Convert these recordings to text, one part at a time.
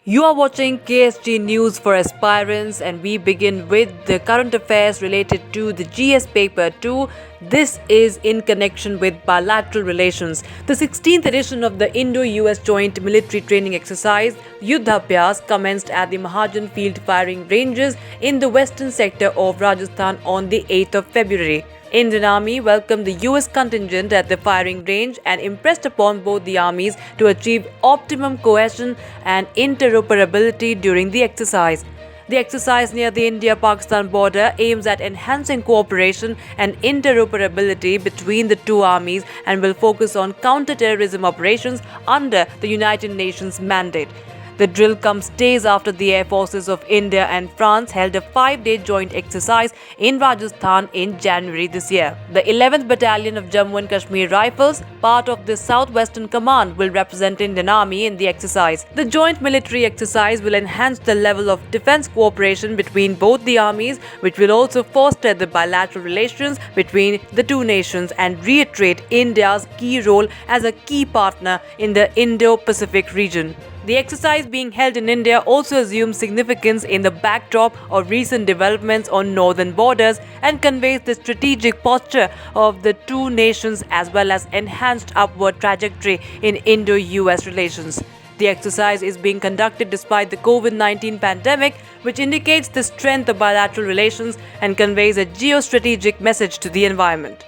You are watching KSG News for Aspirants, and we begin with the current affairs related to the GS Paper 2. This is in connection with bilateral relations. The 16th edition of the Indo-US Joint Military Training Exercise, Yuddhabhyas, commenced at the Mahajan Field Firing Ranges in the western sector of Rajasthan on the 8th of February. Indian Army welcomed the US contingent at the firing range and impressed upon both the armies to achieve optimum cohesion and interoperability during the exercise. The exercise near the India-Pakistan border aims at enhancing cooperation and interoperability between the two armies and will focus on counter-terrorism operations under the United Nations mandate. The drill comes days after the air forces of India and France held a 5-day joint exercise in Rajasthan in January this year. The 11th Battalion of Jammu and Kashmir Rifles, part of the Southwestern Command, will represent Indian Army in the exercise. The joint military exercise will enhance the level of defense cooperation between both the armies, which will also foster the bilateral relations between the two nations and reiterate India's key role as a key partner in the Indo-Pacific region. The exercise being held in India also assumes significance in the backdrop of recent developments on northern borders and conveys the strategic posture of the two nations as well as enhanced upward trajectory in Indo-US relations. The exercise is being conducted despite the COVID-19 pandemic, which indicates the strength of bilateral relations and conveys a geostrategic message to the environment.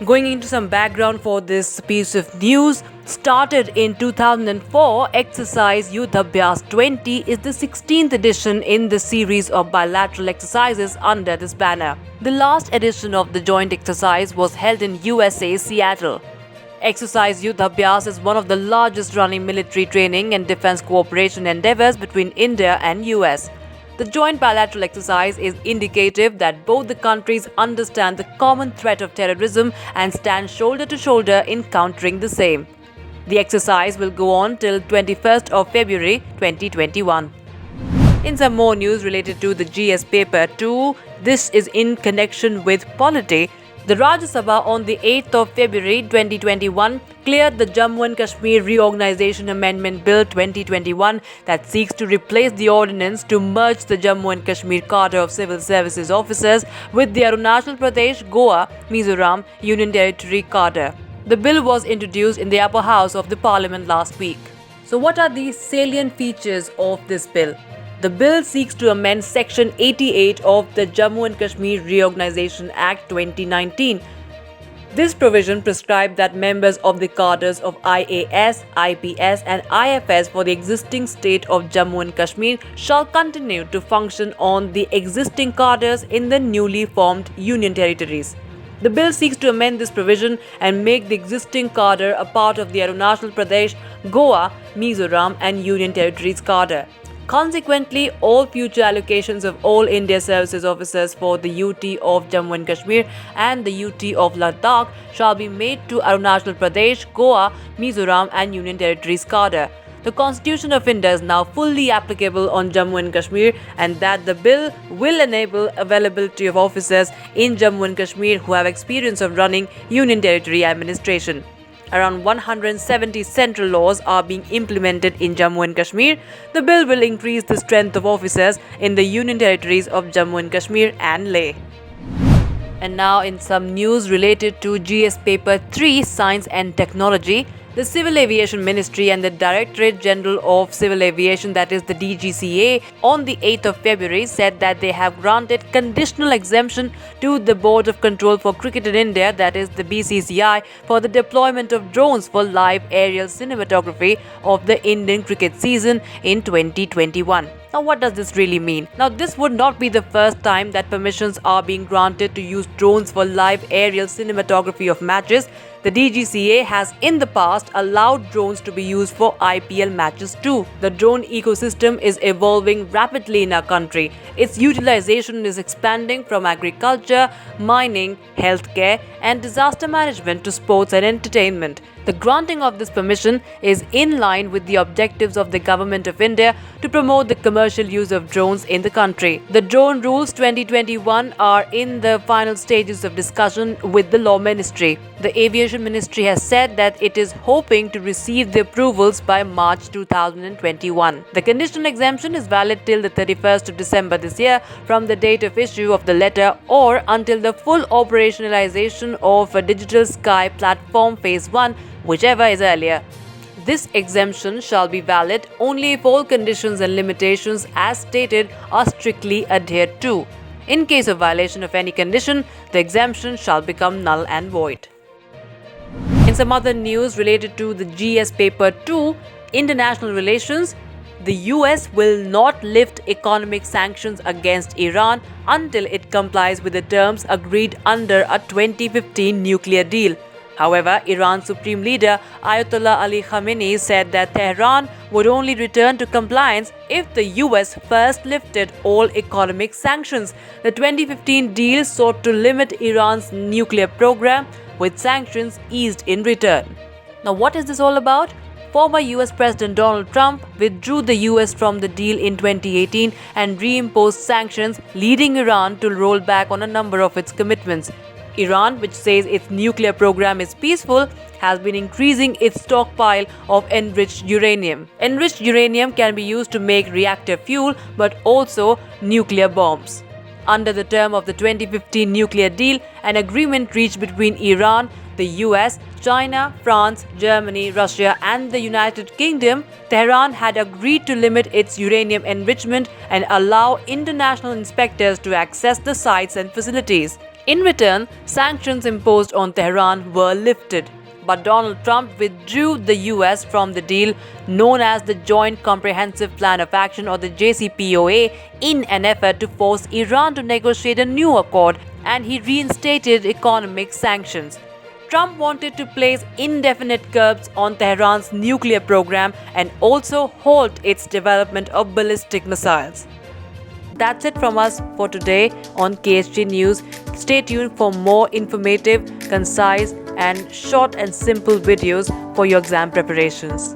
Going into some background for this piece of news, started in 2004, Exercise Yuddhabhyas 20 is the 16th edition in the series of bilateral exercises under this banner. The last edition of the joint exercise was held in USA, Seattle. Exercise Yuddhabhyas is one of the largest running military training and defense cooperation endeavors between India and US. The joint bilateral exercise is indicative that both the countries understand the common threat of terrorism and stand shoulder to shoulder in countering the same. The exercise will go on till 21st of February 2021. In some more news related to the GS Paper 2, this is in connection with polity. The Rajya Sabha on the 8th of February 2021 cleared the Jammu and Kashmir Reorganisation Amendment Bill 2021 that seeks to replace the ordinance to merge the Jammu and Kashmir cadre of civil services officers with the Arunachal Pradesh, Goa, Mizoram Union Territory cadre. The bill was introduced in the upper house of the parliament last week. So what are the salient features of this bill? The bill seeks to amend Section 88 of the Jammu and Kashmir Reorganisation Act 2019. This provision prescribed that members of the cadres of IAS, IPS and IFS for the existing state of Jammu and Kashmir shall continue to function on the existing cadres in the newly formed union territories. The bill seeks to amend this provision and make the existing cadre a part of the Arunachal Pradesh, Goa, Mizoram and Union Territories cadre. Consequently, all future allocations of all India Services officers for the UT of Jammu and Kashmir and the UT of Ladakh shall be made to Arunachal Pradesh, Goa, Mizoram and Union Territories cadre. The Constitution of India is now fully applicable on Jammu and Kashmir, and that the bill will enable availability of officers in Jammu and Kashmir who have experience of running Union Territory administration. Around 170 central laws are being implemented in Jammu and Kashmir. The bill will increase the strength of officers in the Union Territories of Jammu and Kashmir and Leh. And now in some news related to GS Paper 3, Science and Technology, the Civil Aviation Ministry and the Directorate General of Civil Aviation, that is the DGCA, on the 8th of February said that they have granted conditional exemption to the Board of Control for Cricket in India, that is the BCCI, for the deployment of drones for live aerial cinematography of the Indian cricket season in 2021. Now, what does this really mean? Now, this would not be the first time that permissions are being granted to use drones for live aerial cinematography of matches. The DGCA has in the past allowed drones to be used for IPL matches too. The drone ecosystem is evolving rapidly in our country. Its utilization is expanding from agriculture, mining, healthcare, and disaster management to sports and entertainment. The granting of this permission is in line with the objectives of the Government of India to promote the commercial use of drones in the country. The Drone Rules 2021 are in the final stages of discussion with the Law Ministry. The Aviation Ministry has said that it is hoping to receive the approvals by March 2021. The conditional exemption is valid till the 31st of December this year from the date of issue of the letter or until the full operationalization of a Digital Sky Platform Phase 1, whichever is earlier. This exemption shall be valid only if all conditions and limitations as stated are strictly adhered to. In case of violation of any condition, the exemption shall become null and void. In some other news related to the GS Paper 2, international relations, the US will not lift economic sanctions against Iran until it complies with the terms agreed under a 2015 nuclear deal. However, Iran's Supreme Leader Ayatollah Ali Khamenei said that Tehran would only return to compliance if the US first lifted all economic sanctions. The 2015 deal sought to limit Iran's nuclear program, with sanctions eased in return. Now, what is this all about? Former US President Donald Trump withdrew the US from the deal in 2018 and reimposed sanctions, leading Iran to roll back on a number of its commitments. Iran, which says its nuclear program is peaceful, has been increasing its stockpile of enriched uranium. Enriched uranium can be used to make reactor fuel, but also nuclear bombs. Under the term of the 2015 nuclear deal, an agreement reached between Iran, the US, China, France, Germany, Russia, and the United Kingdom, Tehran had agreed to limit its uranium enrichment and allow international inspectors to access the sites and facilities. In return, sanctions imposed on Tehran were lifted. But Donald Trump withdrew the US from the deal known as the Joint Comprehensive Plan of Action, or the JCPOA, in an effort to force Iran to negotiate a new accord, and he reinstated economic sanctions. Trump wanted to place indefinite curbs on Tehran's nuclear program and also halt its development of ballistic missiles. That's it from us for today on KSG News. Stay tuned for more informative, concise, and short and simple videos for your exam preparations.